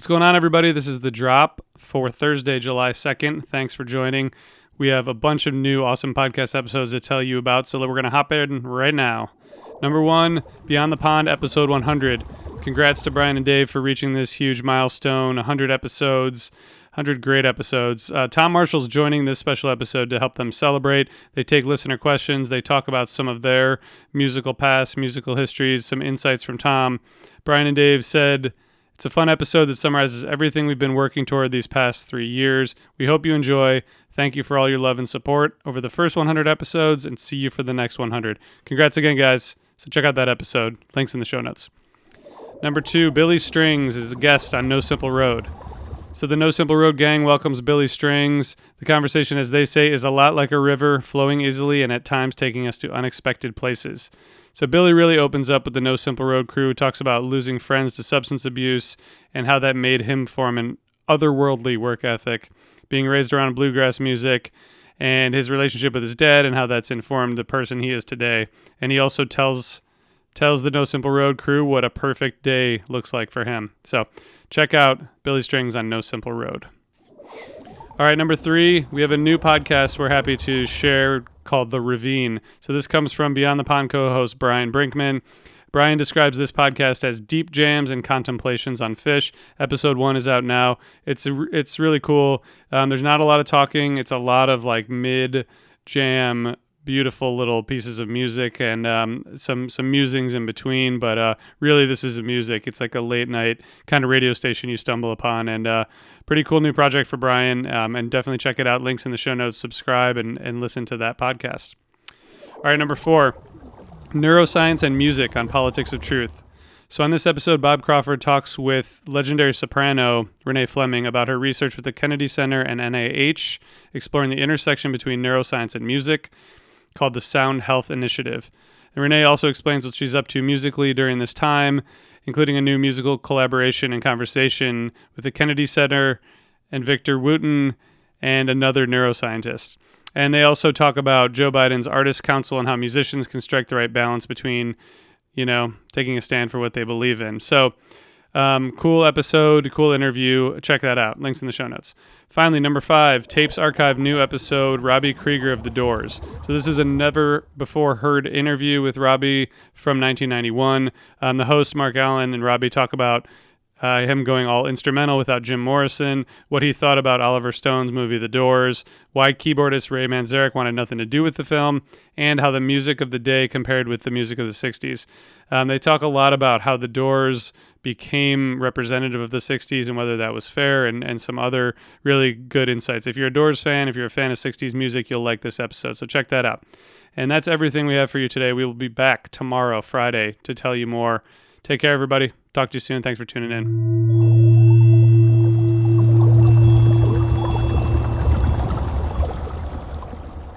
What's going on, everybody? This is The Drop for Thursday, July 2nd. Thanks for joining. We have a bunch of new awesome podcast episodes to tell you about, so we're going to hop in right now. Number 1, Beyond the Pond, episode 100. Congrats to Brian and Dave for reaching this huge milestone, 100 episodes, 100 great episodes. Tom Marshall's joining this special episode to help them celebrate. They take listener questions. They talk about some of their musical past, musical histories, some insights from Tom. Brian and Dave said, "It's a fun episode that summarizes everything we've been working toward these past 3 years. We hope you enjoy. Thank you for all your love and support over the first 100 episodes, and see you for the next 100. Congrats again, guys. So check out that episode. Links in the show notes. Number 2, Billy Strings is the guest on No Simple Road. So the No Simple Road gang welcomes Billy Strings. The conversation, as they say, is a lot like a river, flowing easily and at times taking us to unexpected places. So Billy really opens up with the No Simple Road crew, talks about losing friends to substance abuse and how that made him form an otherworldly work ethic, being raised around bluegrass music, and his relationship with his dad and how that's informed the person he is today. And he also tells the No Simple Road crew what a perfect day looks like for him. So check out Billy Strings on No Simple Road. All right, number 3, we have a new podcast we're happy to share called The Ravine. So this comes from Beyond the Pond co-host Brian Brinkman. Brian describes this podcast as deep jams and contemplations on fish. Episode 1 is out now. It's really cool. There's not a lot of talking. It's a lot of like mid-jam, beautiful little pieces of music and some musings in between. But really, this is music. It's like a late night kind of radio station you stumble upon, and pretty cool new project for Brian. And definitely check it out. Links in the show notes. Subscribe and listen to that podcast. All right, number 4, Neuroscience and Music on Politics of Truth. So on this episode, Bob Crawford talks with legendary soprano Renee Fleming about her research with the Kennedy Center and NIH, exploring the intersection between neuroscience and music, called the Sound Health Initiative. And Renee also explains what she's up to musically during this time, including a new musical collaboration and conversation with the Kennedy Center and Victor Wooten and another neuroscientist. And they also talk about Joe Biden's Artist Council and how musicians can strike the right balance between, taking a stand for what they believe in. So, cool episode, cool interview. Check that out. Links in the show notes. Finally, number 5, Tapes Archive new episode, Robbie Krieger of The Doors. So this is a never-before-heard interview with Robbie from 1991. The host, Mark Allen, and Robbie talk about him going all instrumental without Jim Morrison, what he thought about Oliver Stone's movie The Doors, why keyboardist Ray Manzarek wanted nothing to do with the film, and how the music of the day compared with the music of the 60s. They talk a lot about how The Doors became representative of the 60s and whether that was fair, and some other really good insights. If you're a Doors fan, if you're a fan of 60s music, you'll like this episode, so check that out. And that's everything we have for you today. We will be back tomorrow, Friday, to tell you more. Take care, everybody. Talk to you soon. Thanks for tuning in.